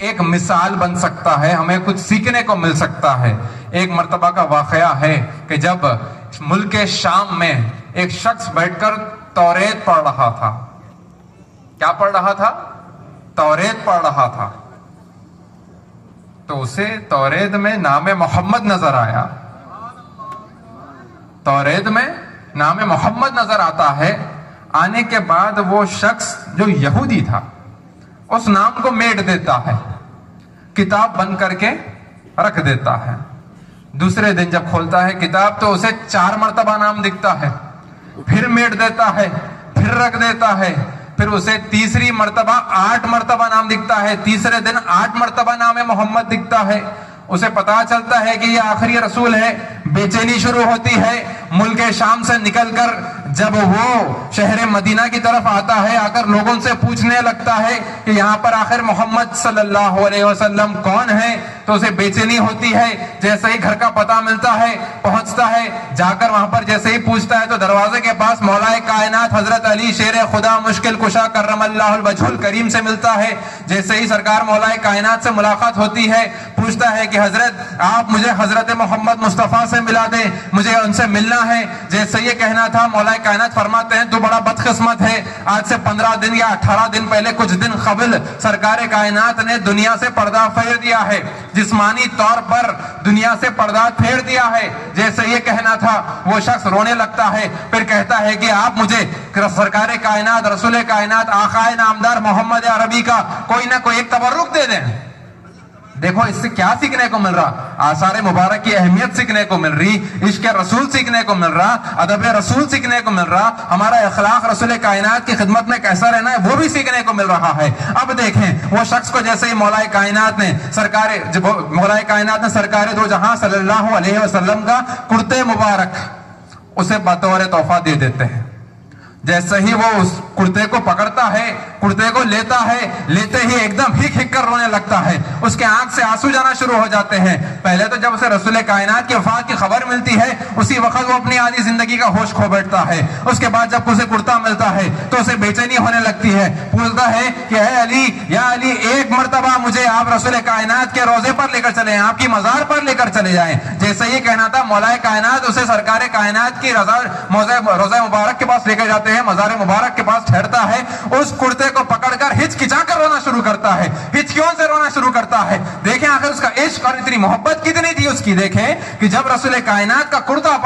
ایک مثال بن سکتا ہے، ہمیں کچھ سیکھنے کو مل سکتا ہے۔ ایک مرتبہ کا واقعہ ہے کہ جب ملک شام میں ایک شخص بیٹھ کر توریت پڑھ رہا تھا۔ کیا پڑھ رہا تھا؟ توریت پڑھ رہا تھا، تو اسے توریت میں نام محمد نظر آیا۔ توریت میں نام محمد نظر آتا ہے۔ آنے کے بعد وہ شخص جو یہودی تھا اس نام کو میٹ دیتا ہے، کتاب بند کر کے رکھ دیتا ہے۔ دوسرے دن جب کھولتا ہے کتاب تو اسے 4 مرتبہ نام دکھتا ہے، پھر میٹ دیتا ہے، پھر رکھ دیتا ہے، پھر اسے تیسری مرتبہ 8 مرتبہ نام دکھتا ہے۔ تیسرے دن 8 مرتبہ نام محمد دکھتا ہے۔ اسے پتا چلتا ہے کہ یہ آخری رسول ہے۔ بے چینی شروع ہوتی ہے۔ ملک شام سے نکل کر جب وہ شہر مدینہ کی طرف آتا ہے، آ کر لوگوں سے پوچھنے لگتا ہے کہ یہاں پر آخر محمد صلی اللہ علیہ وسلم کون ہے، تو اسے بے چینی ہوتی ہے۔ جیسے ہی گھر کا پتہ ملتا ہے پہنچتا ہے، جا کر وہاں پر جیسے ہی پوچھتا ہے تو دروازے کے پاس مولا کائنات حضرت علی شیر خدا مشکل کشا کرم اللہ الوجہ الکریم سے ملتا ہے۔ جیسے ہی سرکار مولا کائنات سے ملاقات ہوتی ہے، پوچھتا ہے کہ حضرت آپ مجھے حضرت محمد مصطفیٰ سے ملا دیں، مجھے ان سے ملنا ہے۔ جیسے یہ کہنا تھا، مولا کائنات فرماتے ہیں تو بڑا بدقسمت ہے، آج سے 15 دن یا 18 دن پہلے کچھ دن قبل سرکار کائنات نے دنیا سے پردہ پھیر دیا ہے، جسمانی طور پر دنیا سے پردہ پھیر دیا ہے۔ جیسے یہ کہنا تھا وہ شخص رونے لگتا ہے، پھر کہتا ہے کہ آپ مجھے سرکار کائنات رسول کائنات آقائے نامدار محمد عربی کا کوئی نہ کوئی ایک تبرک دے دیں۔ دیکھو اس سے کیا سیکھنے کو مل رہا؟ آثار مبارک کی اہمیت سیکھنے کو مل رہی، عشق رسول سیکھنے کو مل رہا، ادب رسول سیکھنے کو مل رہا، ہمارا اخلاق رسول کائنات کی خدمت میں کیسا رہنا ہے وہ بھی سیکھنے کو مل رہا ہے۔ اب دیکھیں وہ شخص کو جیسے ہی مولا کائنات نے سرکار دو جہاں صلی اللہ علیہ وسلم کا کرتے مبارک اسے بطور تحفہ دے دیتے ہیں۔ جیسے ہی وہ اس کرتے کو پکڑتا ہے، کرتے کو لیتا ہے، لیتے ہی ایک دم ہک ہک کر رونے لگتا ہے، اس کے آنکھ سے آنسو جانا شروع ہو جاتے ہیں۔ پہلے تو جب اسے رسول کائنات کی وفات کی خبر ملتی ہے اسی وقت وہ اپنی آدھی زندگی کا ہوش کھو بیٹھتا ہے۔ اس کے بعد جب اسے کرتا ملتا ہے تو اسے بے چینی ہونے لگتی ہے، پوچھتا ہے کہ اے علی، یا علی ایک مرتبہ مجھے آپ رسول کائنات کے روضے پر لے کر چلے جائیں، آپ کی مزار پر لے کر چلے جائیں۔ جیسے یہ کہنا تھا مولا کائنات اسے سرکار کائنات کی روضہ مبارک کے پاس لے کر جاتے ہیں، مزار مبارک کے پاس ٹھہرتا ہے، اس کرتے کو پکڑ کر ہچکچا کر رونا شروع کرتا ہے۔ ہچکیوں سے رونا شروع کرتا ہے۔ دیکھیں آخر اس کا عشق اور اتنی محبت کتنی تھی اس کی۔ دیکھیں کہ جب رسول کائنات کا کرتا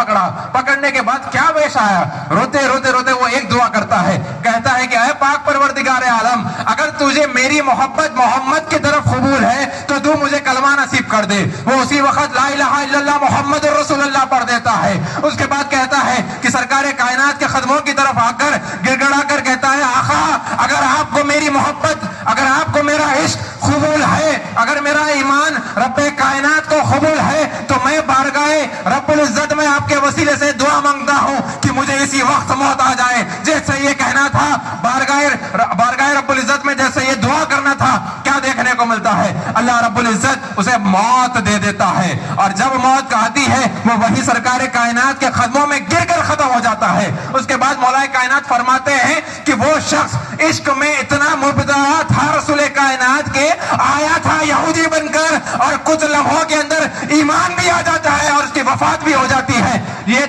پکڑنے کے بعد کیا پیش آیا، روتے روتے روتے وہ ایک دعا کرتا ہے، کہتا ہے کہ اے پاک پروردگار عالم، اگر تجھے میری محبت محمد کی طرف قبول ہے تو تو مجھے کلمہ نصیب کر دے۔ وہ اسی وقت لا الہ الا اللہ محمد رسول اللہ پڑھ دیتا ہے۔ اس کے بعد کہتا ہے کہ سرکار کائنات کے قدموں کی طرف آ کر گڑ گڑا کر کہتا ہے، آقا اگر آپ کو میری محبت، اگر آپ کو میرا عشق قبول ہے، اگر میرا ایمان رب کائنات کو قبول ہے تو میں بارگاہ رب العزت میں آپ کے وسیلے سے دعا مانگتا ہوں کہ مجھے اسی وقت موت آ جائے۔ جیسے یہ کہنا تھا بارگاہ رب العزت میں جیسے یہ دعا کرنا تھا، کیا دیکھنے کو ملتا ہے؟ اللہ رب العزت اسے موت دے دیتا ہے، اور جب موت آتی ہے وہ وہی سرکار کائنات کے قدموں میں گر کر ختم ہو جاتا ہے۔ اس کے بعد مولا کائنات فرماتے ہیں کہ وہ شخص عشق میں اتنا مبتلا تھا رسول کائنات کے، آیا تھا یہودی بن کر اور کچھ لمحوں کے اندر ایمان بھی آ جاتا ہے اور اس کی وفات بھی ہو جاتی ہے۔ یہ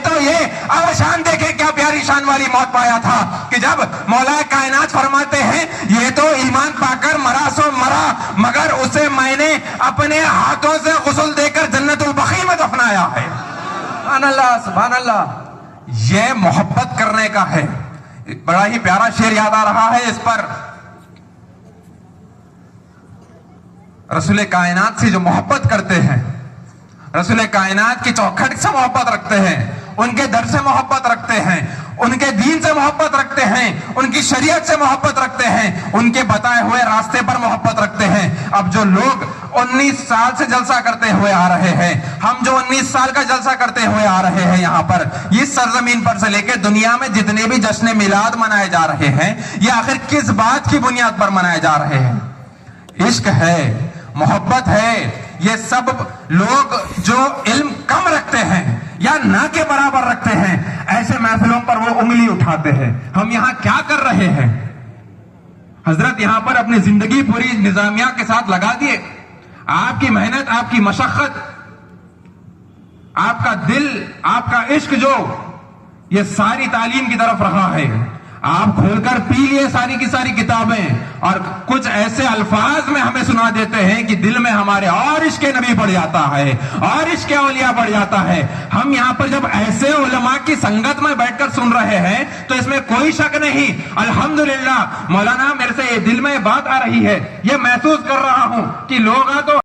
اب شان دیکھیں کیا پیاری شان والی موت پایا تھا کہ جب مولا کائنات فرماتے ہیں یہ تو ایمان پا کر مرا سو مرا، مگر اسے میں نے اپنے ہاتھوں سے غسل دے کر جنت البقیع میں دفنایا ہے۔ سبحان اللہ سبحان اللہ، یہ محبت کرنے کا ہے۔ بڑا ہی پیارا شعر یاد آ رہا ہے اس پر، رسول کائنات سے جو محبت کرتے ہیں، رسول کائنات کی چوکھٹ سے محبت رکھتے ہیں، ان کے در سے محبت رکھتے ہیں، ان کے دین سے محبت رکھتے ہیں، ان کی شریعت سے محبت رکھتے ہیں، ان کے بتائے ہوئے راستے پر محبت رکھتے ہیں۔ اب جو لوگ 19 سال سے جلسہ کرتے ہوئے آ رہے ہیں، ہم جو 19 سال کا جلسہ کرتے ہوئے آ رہے ہیں یہاں پر، اس سرزمین پر سے لے کے دنیا میں جتنے بھی جشن میلاد منائے جا رہے ہیں، یہ آخر کس بات کی بنیاد پر منائے جا رہے ہیں؟ عشق ہے، محبت ہے۔ یہ سب لوگ جو علم کم رکھتے ہیں یا نہ کے برابر رکھتے ہیں، ایسے محفلوں پر وہ انگلی اٹھاتے ہیں۔ ہم یہاں کیا کر رہے ہیں؟ حضرت یہاں پر اپنی زندگی پوری نظامیہ کے ساتھ لگا دیے. آپ کی محنت, آپ کی مشقت, آپ کا دل, آپ کا عشق جو یہ ساری تعلیم کی طرف رہا ہے. آپ کھول کر پی لیے ساری کی ساری کتابیں اور کچھ ایسے الفاظ میں ہمیں سنا دیتے ہیں کہ دل میں ہمارے اور عشق نبی بڑھ جاتا ہے, اور عشق اولیاء بڑھ جاتا ہے. ہم یہاں پر جب ایسے علماء کی سنگت میں بیٹھ کر سن رہے ہیں تو اس میں کوئی شک نہیں, الحمدللہ مولانا میرے سے یہ دل میں بات آ رہی ہے, یہ محسوس کر رہا ہوں کہ لوگ تو